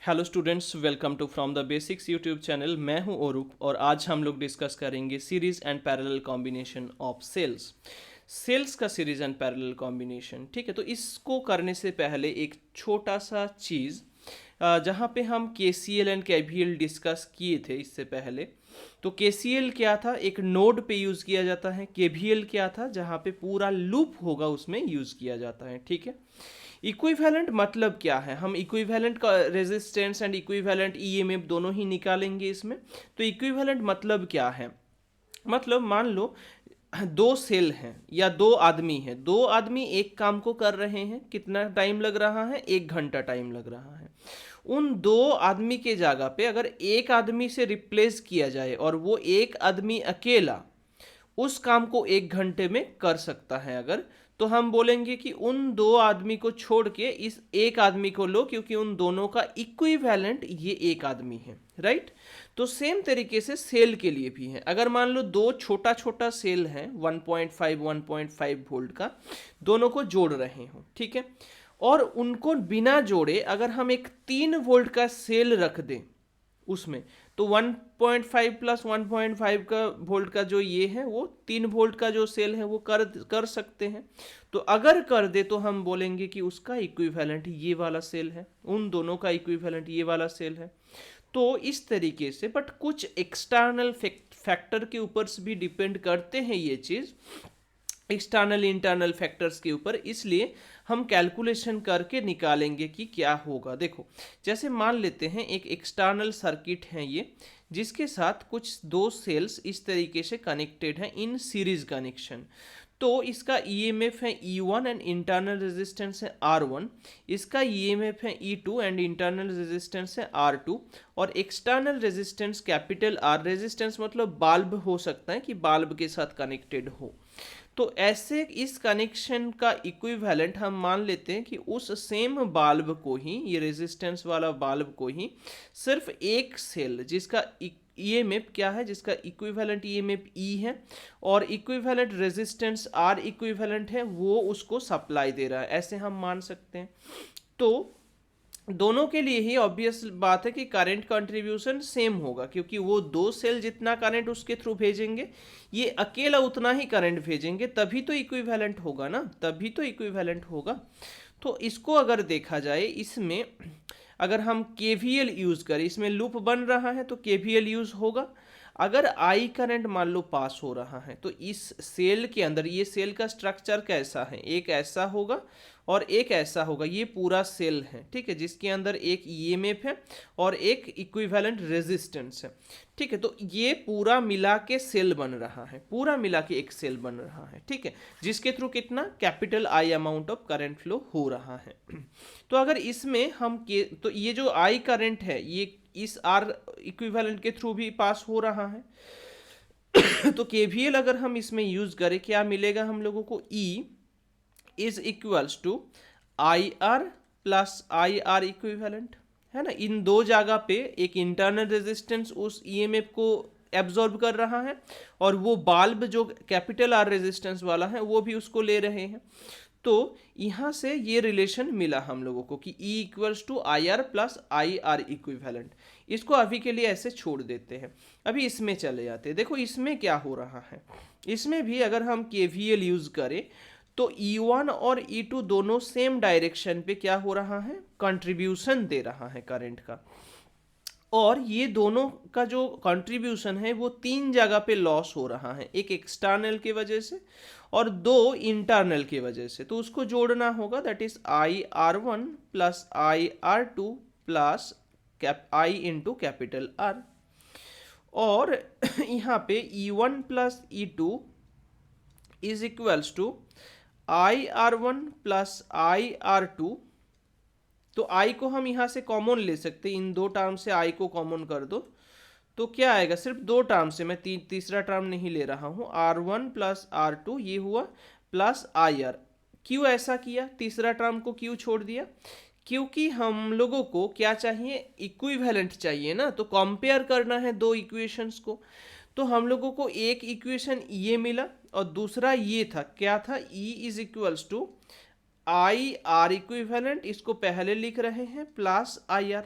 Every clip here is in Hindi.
Hello students, welcome to from the basics YouTube channel. मैं हूं ओरूप और आज हम लोग डिस्कस करेंगे series and parallel combination of cells का सीरीज एंड पैरेलल कॉम्बिनेशन। ठीक है, तो इसको करने से पहले एक छोटा सा चीज़, जहाँ पे हम KCL एंड KVL डिस्कस किए थे इससे पहले। तो KCL क्या था, एक नोड पे यूज़ किया जाता है। KVL क्या था, जहाँ पे पूरा लूप होगा उसमें यूज़ किया जाता है। ठीक है, इक्विवेलेंट मतलब क्या है, हम इक्विवेलेंट का रेजिस्टेंस एंड इक्विवेलेंट ईएमएफ दोनों ही निकालेंगे इसमें। तो इक्विवेलेंट मतलब क्या है, मतलब मान लो दो सेल हैं या दो आदमी हैं, दो आदमी एक काम को कर रहे हैं। कितना टाइम लग रहा है? 1 घंटा टाइम लग रहा है। उन दो आदमी के जगह पे अगर एक आदमी से रिप्लेस किया जाए और वो एक आदमी अकेला उस काम को 1 घंटे में कर सकता है अगर, तो हम बोलेंगे कि उन दो आदमी को छोड़ के इस एक आदमी को लो, क्योंकि उन दोनों का इक्विवेलेंट ये एक आदमी है। राइट। तो सेम तरीके से सेल के लिए भी है। अगर मान लो दो छोटा छोटा सेल है 1.5 वोल्ट का, दोनों को जोड़ रहे हो, ठीक है, और उनको बिना जोड़े अगर हम एक 3 वोल्ट का सेल रख दें उसमें, तो 1.5 प्लस 1.5 का वोल्ट का जो ये है वो 3 वोल्ट का जो सेल है वो कर सकते हैं। तो अगर कर दे तो हम बोलेंगे कि उसका इक्विवेलेंट ये वाला सेल है, उन दोनों का इक्विवेलेंट ये वाला सेल है। तो इस तरीके से, बट कुछ एक्सटर्नल फैक्टर के ऊपर भी डिपेंड करते हैं ये चीज़, एक्सटर्नल इंटरनल फैक्टर्स के ऊपर, इसलिए हम कैलकुलेशन करके निकालेंगे कि क्या होगा। देखो, जैसे मान लेते हैं एक एक्सटर्नल सर्किट है ये, जिसके साथ कुछ दो सेल्स इस तरीके से कनेक्टेड हैं इन सीरीज कनेक्शन। तो इसका ईएमएफ है E1 एंड इंटरनल रेजिस्टेंस है R1। इसका ईएमएफ है E2 एंड इंटरनल रेजिस्टेंस है R2। और external resistance capital R, resistance मतलब बाल्ब हो सकता है कि बाल्ब के साथ कनेक्टेड हो। तो ऐसे इस कनेक्शन का इक्विवेलेंट हम मान लेते हैं कि उस सेम बाल्ब को ही, ये रेजिस्टेंस वाला बाल्ब को ही, सिर्फ एक सेल जिसका ईएमएफ क्या है, जिसका इक्विवेलेंट ईएमएफ ई है और इक्विवेलेंट रेजिस्टेंस आर इक्विवेलेंट है, वो उसको सप्लाई दे रहा है, ऐसे हम मान सकते हैं। तो दोनों के लिए ही ऑब्वियस बात है कि करंट कंट्रीब्यूशन सेम होगा, क्योंकि वो दो सेल जितना करंट उसके थ्रू भेजेंगे, ये अकेला उतना ही करंट भेजेंगे, तभी तो इक्विवेलेंट होगा ना, तभी तो इक्विवेलेंट होगा। तो इसको अगर देखा जाए, इसमें अगर हम KVL यूज़ करें, इसमें लूप बन रहा है तो KVL यूज़ होगा। अगर आई करंट मान लो पास हो रहा है, तो इस सेल के अंदर, ये सेल का स्ट्रक्चर कैसा है, एक ऐसा होगा और एक ऐसा होगा, ये पूरा सेल है, ठीक है, जिसके अंदर एक ईएमएफ है और एक इक्विवेलेंट रेजिस्टेंस है। ठीक है, तो ये पूरा मिला के सेल बन रहा है, पूरा मिला के एक सेल बन रहा है, ठीक है, जिसके थ्रू कितना capital I amount of current flow हो रहा है। तो अगर इसमें हम तो ये जो I करंट है ये इस R इक्विवेलेंट के थ्रू भी पास हो रहा है। तो KVL अगर हम इसमें यूज करें, क्या मिलेगा हम लोगों को, E is equals to IR plus IR equivalent, है ना। इन दो जगह पे एक इंटरनल रेजिस्टेंस उस ईएमएफ को एब्जॉर्ब कर रहा है और वो बाल्ब जो कैपिटल R रेजिस्टेंस वाला है वो भी उसको ले रहे हैं। तो यहाँ से ये रिलेशन मिला हम लोगों को कि E equals to IR plus IR equivalent. इसको अभी के लिए ऐसे छोड़ देते हैं, अभी इसमें चले जाते हैं। देखो इसमें क्या हो रहा है, इसमें भी अगर हम KVL यूज़ करें तो E1 और E2 दोनों सेम डायरेक्शन पे क्या हो रहा है, कंट्रीब्यूशन दे रहा है करंट का। और ये दोनों का जो कंट्रीब्यूशन है वो 3 जगह पे लॉस हो रहा है, एक एक्सटर्नल की वजह से और 2 इंटरनल की वजह से। तो उसको जोड़ना होगा, that is IR1 plus IR2 plus I into capital R। और यहाँ पे E1 plus E2 is equals to IR1 plus IR2। तो I को हम यहाँ से कॉमन ले सकते हैं, इन दो टर्म से I को कॉमन कर दो तो क्या आएगा, सिर्फ दो टर्म से, मैं तीसरा टर्म नहीं ले रहा हूँ, R1 प्लस R2 ये हुआ प्लस IR। क्यों ऐसा किया, तीसरा टर्म को क्यों छोड़ दिया, क्योंकि हम लोगों को क्या चाहिए, इक्विवेलेंट चाहिए ना, तो कंपेयर करना है दो इक्वेशंस को। तो हम लोगों को एक इक्वेशन ये मिला और दूसरा ये था, क्या था, E is equals to IR equivalent, इसको पहले लिख रहे हैं, प्लस IR।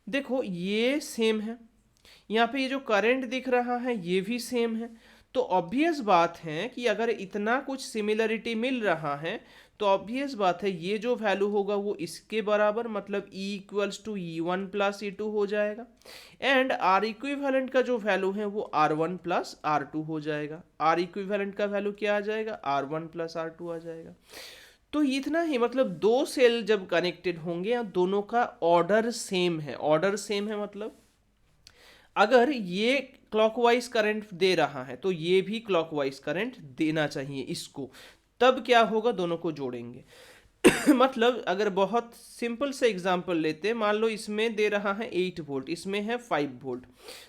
देखो ये सेम है, यहाँ पे ये जो करंट दिख रहा है ये भी सेम है। तो ऑब्वियस बात है कि अगर इतना कुछ सिमिलरिटी मिल रहा है तो ऑब्वियस बात है ये जो वैल्यू होगा वो इसके बराबर, मतलब E equals to E1 plus E2 हो जाएगा। एंड R इक्विवेलेंट का जो वैल्यू है वो R1 प्लस R2 हो जाएगा। R इक्विवेलेंट का वैल्यू क्या आ जाएगा, R1 प्लस R2 आ जाएगा। तो इतना ही, मतलब दो सेल जब कनेक्टेड होंगे या दोनों का ऑर्डर सेम है, ऑर्डर सेम है मतलब अगर ये क्लॉकवाइज करंट दे रहा है तो ये भी क्लॉकवाइज करंट देना चाहिए इसको, तब क्या होगा, दोनों को जोड़ेंगे। मतलब अगर बहुत सिंपल से एग्जांपल लेते हैं, मान लो इसमें दे रहा है 8 वोल्ट, इसमें है 5 वोल्ट,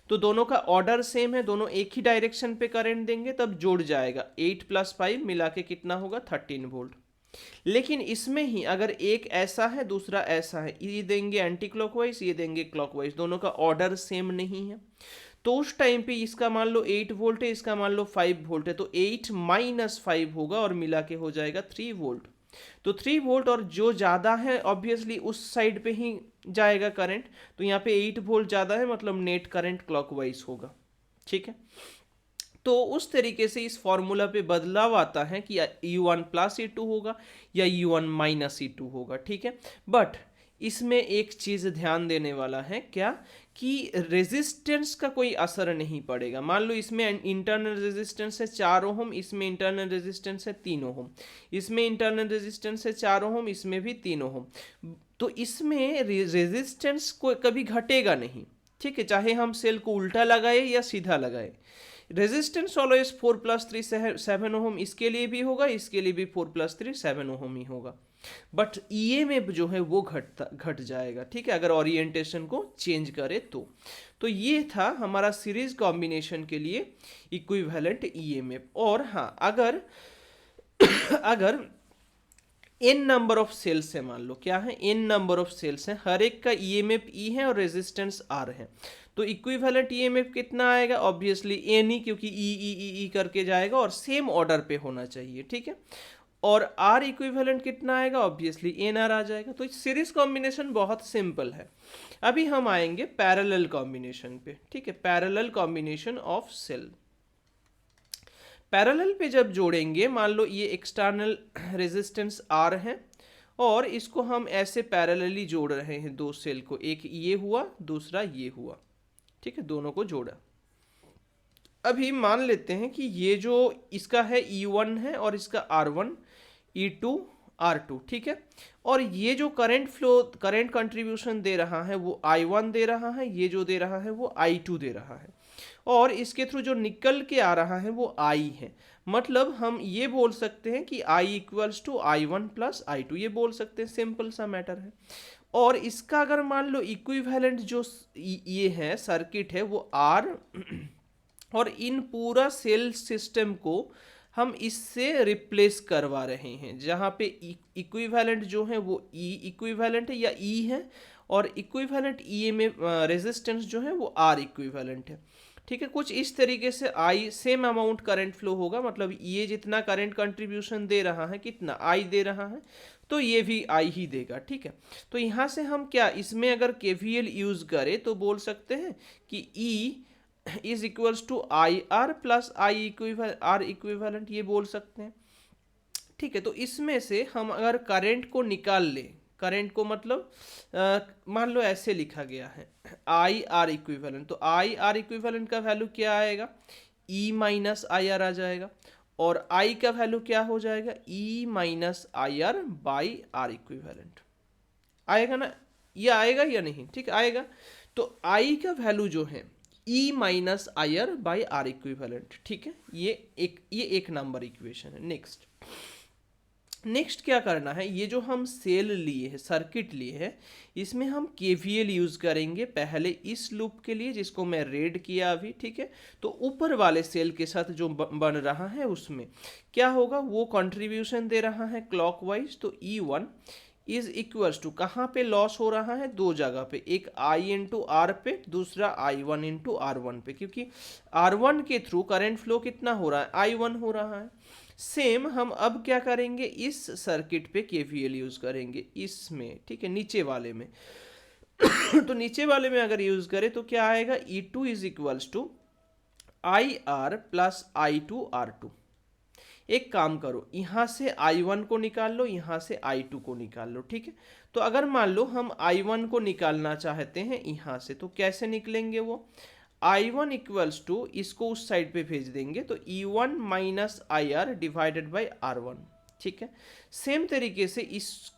तो दोनों का ऑर्डर सेम है, दोनों एक ही डायरेक्शन पे करंट देंगे, तब जोड़ जाएगा 8 प्लस 5 मिला के कितना होगा 13 वोल्ट। लेकिन इसमें ही अगर एक ऐसा है दूसरा ऐसा है, ये देंगे एंटी क्लॉकवाइज ये देंगे क्लॉकवाइज, दोनों का ऑर्डर सेम नहीं है, तो उस टाइम पे इसका मान लो 8 वोल्ट है, इसका मान लो 5 वोल्ट है, तो 8 माइनस 5 होगा और मिला के हो जाएगा 3 वोल्ट। तो 3 वोल्ट और जो ज़्यादा है ऑब्वियसली उस साइड पे ही जाएगा करंट, तो यहाँ पे 8 वोल्ट ज़्यादा है मतलब नेट करंट क्लॉकवाइज होगा। ठीक है, तो उस तरीके से इस फॉर्मूला पे बदलाव आता है कि U1 प्लस E2 होगा या U1 माइनस E2 होगा। ठीक है, बट इसमें एक चीज़ ध्यान देने वाला है, क्या कि रेजिस्टेंस का कोई असर नहीं पड़ेगा। मान लो इसमें इंटरनल रेजिस्टेंस है 4 ओम, इसमें इंटरनल रेजिस्टेंस है 3 ओम, इसमें इंटरनल रेजिस्टेंस है 4 ओम, इसमें भी 3 ओम, तो इसमें रेजिस्टेंस को कभी घटेगा नहीं। ठीक है, चाहे हम सेल को उल्टा लगाए या सीधा लगाए, रेजिस्टेंस ऑलवेज 4 प्लस 3 7 ओम, इसके लिए भी होगा, इसके लिए भी 4 प्लस 3 7 ओम ही होगा, बट ईएमएफ जो है वो घट जाएगा। ठीक है, अगर ओरिएंटेशन को चेंज करे तो ये था हमारा सीरीज कॉम्बिनेशन के लिए इक्विवेलेंट ईएमएफ। और हाँ, अगर अगर n नंबर ऑफ सेल्स है, मान लो क्या है n नंबर ऑफ सेल्स है, हर एक का ईएमएफ E है और रेजिस्टेंस R है, तो इक्विवेलेंट ईएमएफ कितना आएगा, ऑब्वियसली n ही, क्योंकि ई करके जाएगा और सेम ऑर्डर पे होना चाहिए। ठीक है, और R इक्विवेलेंट कितना आएगा, ऑब्वियसली NR आ जाएगा। तो सीरीज कॉम्बिनेशन बहुत सिंपल है। अभी हम आएंगे पैरेलल कॉम्बिनेशन पे। ठीक है, parallel combination of cell. Parallel पे जब जोड़ेंगे, मान लो ये एक्सटर्नल रेजिस्टेंस R है और इसको हम ऐसे पैरेलली जोड़ रहे हैं दो सेल को, एक ये हुआ दूसरा ये हुआ। ठीक है, दोनों को जोड़ा। अभी मान लेते हैं कि ये जो इसका है E1 है और इसका R1, E2 R2। ठीक है, और ये जो करंट फ्लो, करंट कंट्रीब्यूशन दे रहा है वो I1 दे रहा है, ये जो दे रहा है वो I2 दे रहा है, और इसके थ्रू जो निकल के आ रहा है वो I है। मतलब हम ये बोल सकते हैं कि I equals to I1 plus I2, ये बोल सकते हैं, सिंपल सा मैटर है। और इसका अगर मान लो इक्विवेलेंट जो ये है सर्किट है वो R, और इन पूरा सेल सिस्टम को हम इससे रिप्लेस करवा रहे हैं, जहाँ पे इक्विवेलेंट जो है वो E इक्विवेलेंट है या E है, और इक्विवेलेंट E में रेजिस्टेंस जो है वो R इक्विवेलेंट है। ठीक है, कुछ इस तरीके से I same amount current flow होगा, मतलब ये जितना करंट कंट्रीब्यूशन दे रहा है कितना I दे रहा है, तो ये भी I ही देगा। ठीक है, तो यहाँ से हम क्या, इसमें अगर KVL यूज करें तो बोल सकते हैं कि E is equals to I R plus I R equivalent, ये बोल सकते हैं। ठीक है, तो इसमें से हम अगर करंट को निकाल लें, करंट को मतलब मान लो ऐसे लिखा गया है आई आर इक्विवेलेंट, तो आई आर इक्विवेलेंट का वैल्यू क्या आएगा, ई माइनस आई आर आ जाएगा, और आई का वैल्यू क्या हो जाएगा, E minus I R by R equivalent आएगा ना, ये आएगा या नहीं, ठीक आएगा। तो आई का वैल्यू जो है E minus I R by R equivalent. ठीक है, ये एक नंबर इक्वेशन है। नेक्स्ट क्या करना है, ये जो हम सेल लिए है, सर्किट लिए है, इसमें हम KVL यूज करेंगे पहले इस लूप के लिए जिसको मैं रेड किया अभी। ठीक है, तो ऊपर वाले सेल के साथ जो बन रहा है उसमें क्या होगा, वो कंट्रीब्यूशन दे रहा है क्लॉकवाइज, तो E1 इज इक्वल्स टू, कहाँ पे लॉस हो रहा है, दो जगह पे, एक I इंटू आर पे, दूसरा I1 इंटू R1 पे, क्योंकि R1 के थ्रू करंट फ्लो कितना हो रहा है, I1 हो रहा है। सेम हम अब क्या करेंगे, इस सर्किट पे KVL यूज करेंगे इसमें। ठीक है, नीचे वाले में तो नीचे वाले में अगर यूज करें तो क्या आएगा, E2 is equals to IR plus I2 R2। एक काम करो, यहाँ से I1 को निकाल लो, यहाँ से I2 को निकाल लो, ठीक है। तो अगर मान लो हम I1 को निकालना चाहते हैं यहाँ से, तो कैसे निकलेंगे वो, I1 इक्वल्स टू, इसको उस साइड पे भेज देंगे तो E1 minus IR divided by R1, ठीक है। सेम तरीके से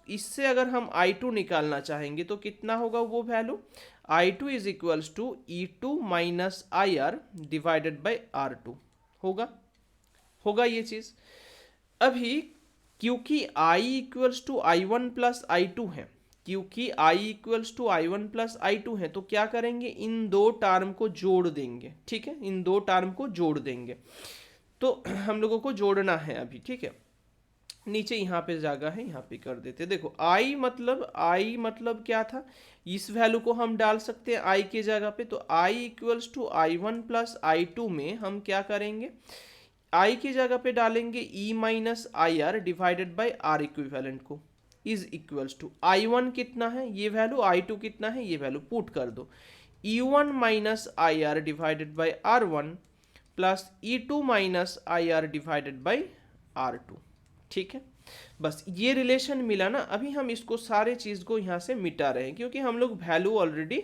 इससे अगर हम I2 निकालना चाहेंगे तो कितना होगा वो value, I2 is equals to E2 minus IR divided by R2 होगा ये चीज। अभी क्योंकि I equals to I1 plus I2 है, क्योंकि I equals to I1 plus I2 है, तो क्या करेंगे, इन दो टर्म को जोड़ देंगे, ठीक है, इन दो टर्म को जोड़ देंगे। तो हम लोगों को जोड़ना है अभी, ठीक है। नीचे यहाँ पे जगह है, यहाँ पे कर देते। देखो I मतलब क्या था, इस वैल्यू को हम डाल सकते हैं I के जगह पे। तो I equals to I1 plus I2 में हम क्या करेंगे, I की जगह पे डालेंगे E minus IR divided by R equivalent को, इज इक्वल्स टू I1 कितना है ये वैल्यू, I2 कितना है ये वैल्यू, पुट कर दो। E1 minus IR divided by R1 plus E2 minus IR divided by R2, ठीक है। बस ये रिलेशन मिला ना। अभी हम इसको सारे चीज़ को यहाँ से मिटा रहे हैं क्योंकि हम लोग वैल्यू ऑलरेडी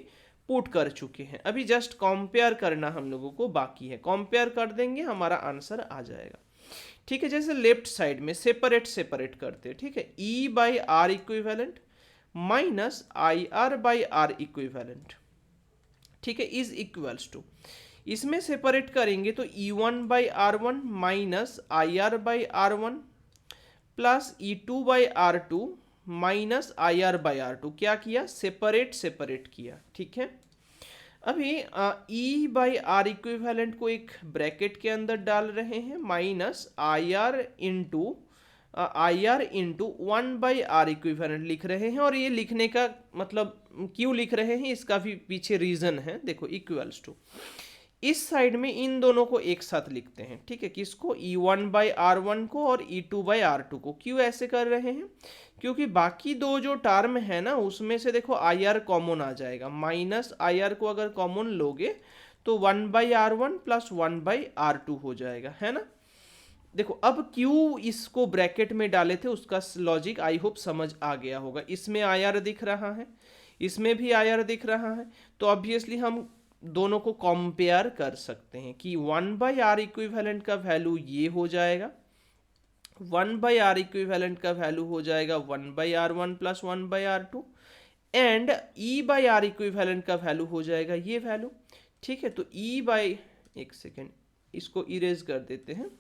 पुट कर चुके हैं। अभी जस्ट कंपेयर करना हम लोगों को बाकी है, कंपेयर कर देंगे हमारा आंसर आ जाएगा, ठीक है। जैसे लेफ्ट साइड में सेपरेट करते हैं, ठीक है, E by R equivalent minus IR by R equivalent, ठीक है, इज इक्वल्स टू, इसमें सेपरेट करेंगे तो E1 by R1 minus IR by R1 plus E2 by R2 minus IR by R2, क्या किया, सेपरेट किया, ठीक है। अभी E बाई आर इक्विवेलेंट को एक ब्रैकेट के अंदर डाल रहे हैं, minus IR into 1 by R equivalent लिख रहे हैं। और ये लिखने का मतलब क्यों लिख रहे हैं, इसका भी पीछे रीजन है। देखो इक्वल्स टू, इस साइड में इन दोनों को एक साथ लिखते हैं, ठीक है, किसको, E1 बाई R1 को और E2 बाई R2 को। क्यों ऐसे कर रहे हैं, क्योंकि बाकी दो जो टर्म है ना उसमें से देखो IR कॉमन आ जाएगा, माइनस IR को अगर कॉमन लोगे तो 1 by R1 plus 1 by R2 हो जाएगा, है ना। देखो अब क्यों इसको ब्रैकेट में डाले थे उसका लॉजिक आई होप समझ आ गया होगा। इसमें IR दिख रहा है, इसमें भी IR दिख रहा है, तो ऑब्वियसली हम दोनों को कंपेयर कर सकते हैं कि 1 बाई आर इक्विवेलेंट का वैल्यू ये हो जाएगा, 1 बाई आर इक्विवेलेंट का वैल्यू हो जाएगा 1 by R1 plus 1 by R2 and E by R equivalent का वैल्यू हो जाएगा ये वैल्यू, ठीक है। तो E बाई, एक सेकेंड इसको इरेज कर देते हैं।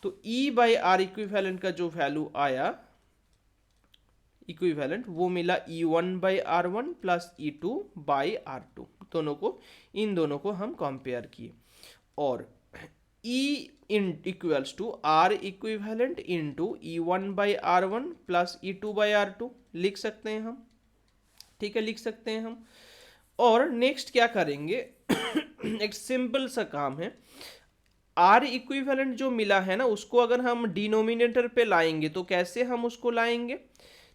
तो E बाई आर इक्विवेलेंट का जो वैल्यू आया इक्विवेलेंट वो मिला E1 by R1 plus E2 by R2, दोनों को, इन दोनों को हम कंपेयर किए और E in equals to R equivalent into E1 by R1 plus E2 by R2 लिख सकते हैं हम, ठीक है, लिख सकते हैं हम। और नेक्स्ट क्या करेंगे एक सिंपल सा काम है, R इक्विवेलेंट जो मिला है ना उसको अगर हम डिनोमिनेटर पे लाएंगे तो कैसे हम उसको लाएंगे,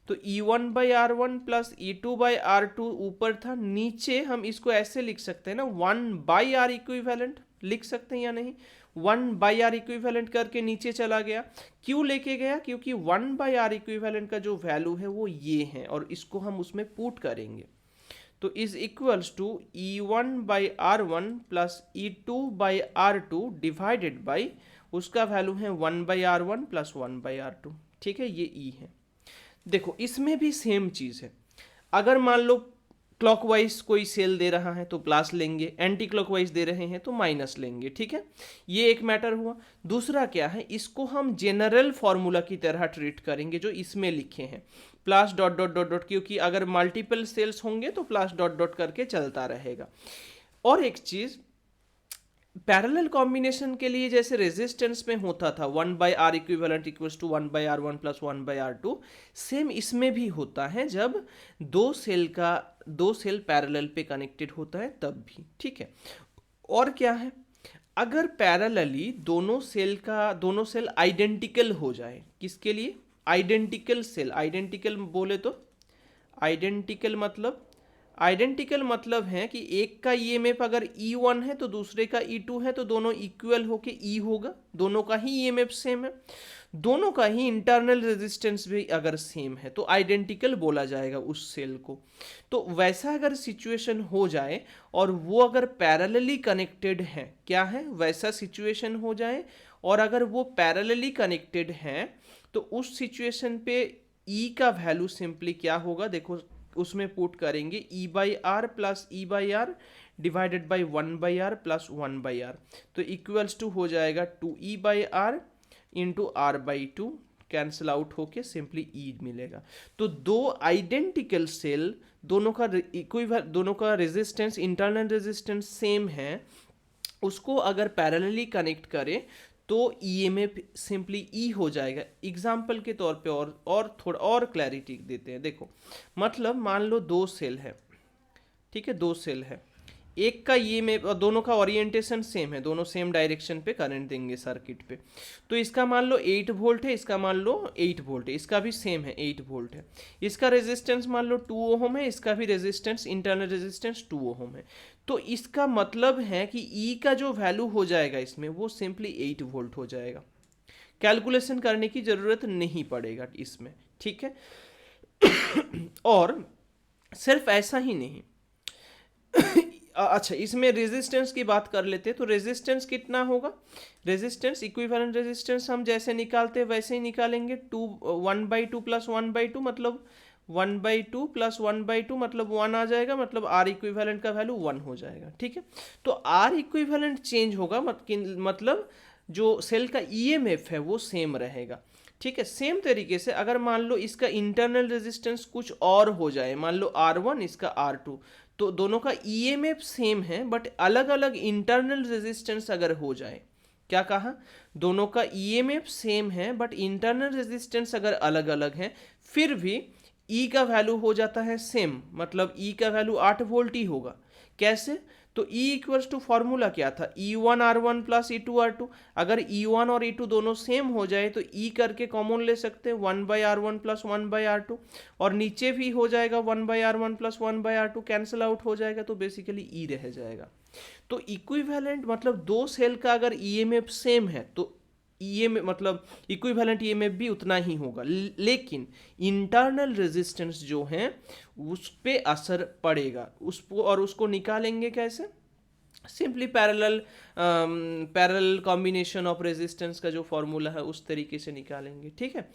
तो E1 by R1 plus E2 by R2 ऊपर था, नीचे हम इसको ऐसे लिख सकते हैं ना 1 बाई आर इक्विवेलेंट लिख सकते हैं या नहीं, 1 बाई आर इक्विवेलेंट करके नीचे चला गया। क्यों लेके गया, क्योंकि 1 बाई आर इक्विवेलेंट का जो वैल्यू है वो ये है और इसको हम उसमें पुट करेंगे तो is equals to E1 by R1 plus E2 by R2 divided by उसका वैल्यू है 1 by R1 plus 1 by R2, ठीक है, ये E है। देखो इसमें भी सेम चीज़ है, अगर मान लो क्लॉकवाइज कोई सेल दे रहा है तो प्लस लेंगे, एंटी क्लॉकवाइज दे रहे हैं तो माइनस लेंगे, ठीक है, ये एक मैटर हुआ। दूसरा क्या है, इसको हम जनरल फॉर्मूला की तरह ट्रीट करेंगे जो इसमें लिखे हैं, plus dot dot dot dot, क्योंकि अगर मल्टीपल सेल्स होंगे तो प्लस डॉट डॉट करके चलता रहेगा। और एक चीज़, पैरेलल कॉम्बिनेशन के लिए जैसे रेजिस्टेंस में होता था 1 by R equivalent equals to 1 by R1 plus 1 by R2, same इसमें भी होता है जब दो सेल पैरेलल पे कनेक्टेड होता है तब भी, ठीक है। और क्या है, अगर पैरेलली दोनों सेल आइडेंटिकल हो जाए, किसके लिए, आइडेंटिकल सेल, आइडेंटिकल बोले तो आइडेंटिकल मतलब आइडेंटिकल मतलब है कि एक का ईएमएफ अगर E1 है तो दूसरे का E2 है, तो दोनों इक्वल होके E होगा, दोनों का ही ईएमएफ सेम है, दोनों का ही इंटरनल रेजिस्टेंस भी अगर सेम है तो आइडेंटिकल बोला जाएगा उस सेल को। तो वैसा अगर सिचुएशन हो जाए और वो अगर पैरेलली कनेक्टेड है, क्या है, वैसा सिचुएशन हो जाए और अगर वो पैरेलली कनेक्टेड है तो उस सिचुएशन पे E का वैल्यू सिंपली क्या होगा, देखो उसमें पुट करेंगे E by R plus E by R divided by 1/r plus 1/r, तो इक्वल्स टू हो जाएगा 2E by R into R by two, cancel out होके सिंपली E मिलेगा। तो दो आइडेंटिकल सेल, दोनों का रेजिस्टेंस, इंटरनल रेजिस्टेंस सेम है, उसको अगर पैरेलली कनेक्ट करें तो ईएमएफ सिंपली ई हो जाएगा। एग्जाम्पल के तौर पे और थोड़ा और क्लैरिटी देते हैं। देखो मतलब मान लो दो सेल है, ठीक है, दो सेल है, एक का ईएमएफ और दोनों का ओरिएंटेशन सेम है, दोनों सेम डायरेक्शन पे करंट देंगे सर्किट पे। तो इसका मान लो 8 वोल्ट है, इसका मान लो 8 वोल्ट है, इसका भी सेम है 8 वोल्ट है। इसका रेजिस्टेंस मान लो 2 ओहम है, इसका भी रेजिस्टेंस, इंटरनल रेजिस्टेंस 2 ओहम है। तो इसका मतलब है कि ई का जो वैल्यू हो जाएगा इसमें वो सिंपली 8 वोल्ट हो जाएगा, कैलकुलेशन करने की ज़रूरत नहीं पड़ेगा इसमें, ठीक है। और सिर्फ ऐसा ही नहीं, अच्छा इसमें रेजिस्टेंस की बात कर लेते हैं। तो रेजिस्टेंस कितना होगा, रेजिस्टेंस इक्विवेलेंट रेजिस्टेंस हम जैसे निकालते हैं वैसे ही निकालेंगे, 1/2 प्लस 1/2 मतलब 1/2 प्लस 1/2 मतलब 1 आ जाएगा, मतलब आर इक्विवेलेंट का वैल्यू 1 हो जाएगा, ठीक है। तो आर इक्विवेलेंट चेंज होगा, मतलब जो सेल का ईएमएफ है वो सेम रहेगा, ठीक है। सेम तरीके से अगर मान लो इसका इंटरनल रेजिस्टेंस कुछ और हो जाए, मान लो R1 इसका R2, तो दोनों का ईएमएफ सेम है बट अलग अलग इंटरनल रेजिस्टेंस अगर हो जाए, क्या कहा, दोनों का ईएमएफ सेम है बट इंटरनल रेजिस्टेंस अगर अलग अलग है, फिर भी ई का वैल्यू हो जाता है सेम, मतलब ई का वैल्यू 8 वोल्ट ही होगा। कैसे, तो E इक्वल्स टू फॉर्मूला क्या था, E1R1 प्लस E2R2। अगर E1 और E2 दोनों सेम हो जाए तो E करके कॉमन ले सकते हैं 1/R1 प्लस 1/R2, और नीचे भी हो जाएगा 1/R1 plus 1/R2, cancel out हो जाएगा, तो बेसिकली E रह जाएगा। तो इक्विवेलेंट मतलब दो सेल का अगर ईएमएफ सेम है तो ईएमएफ मतलब इक्विवेलेंट ईएमएफ भी उतना ही होगा, लेकिन इंटरनल रेजिस्टेंस जो है उस पे असर पड़ेगा, उसको, और उसको निकालेंगे कैसे, simply parallel combination of resistance का जो फॉर्मूला है उस तरीके से निकालेंगे, ठीक है।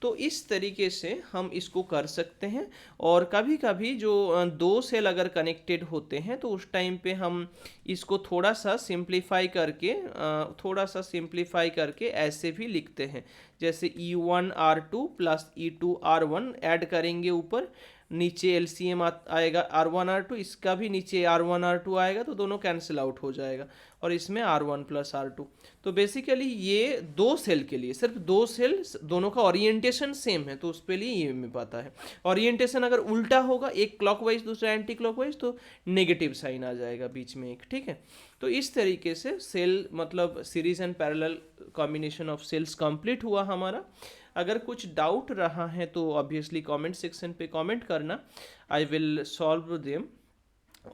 तो इस तरीके से हम इसको कर सकते हैं। और कभी कभी जो दो सेल अगर कनेक्टेड होते हैं तो उस टाइम पे हम इसको थोड़ा सा सिंप्लीफाई करके ऐसे भी लिखते हैं, जैसे E1R2 प्लस E2R1 ऐड करेंगे, ऊपर नीचे एलसीएम आएगा R1R2, इसका भी नीचे R1R2 आएगा, तो दोनों कैंसिल आउट हो जाएगा, और इसमें R1 प्लस R2। तो बेसिकली ये दो सेल के लिए, सिर्फ दो सेल दोनों का ओरिएंटेशन सेम है तो उस पे लिए ये में पता है। ओरिएंटेशन अगर उल्टा होगा, एक क्लॉकवाइज दूसरा एंटी क्लॉकवाइज, तो नेगेटिव साइन आ जाएगा बीच में एक, ठीक है। तो इस तरीके से सेल मतलब series and parallel combination of cells complete हुआ हमारा। अगर कुछ डाउट रहा है तो ऑब्वियसली कमेंट सेक्शन पे कमेंट करना, आई विल सॉल्व देम।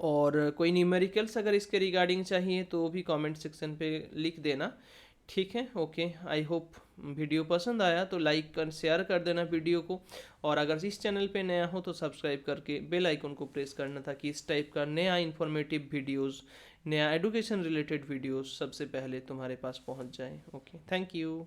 और कोई न्यूमेरिकल्स अगर इसके रिगार्डिंग चाहिए तो भी कमेंट सेक्शन पे लिख देना, ठीक है। ओके, आई होप वीडियो पसंद आया तो लाइक और शेयर कर देना वीडियो को, और अगर इस चैनल पे नया हो तो सब्सक्राइब करके बेल आइकन को प्रेस करना ताकि इस टाइप का नया इन्फॉर्मेटिव वीडियोस, नया एजुकेशन रिलेटेड वीडियोस सबसे पहले तुम्हारे पास पहुंच जाए। Okay, thank you.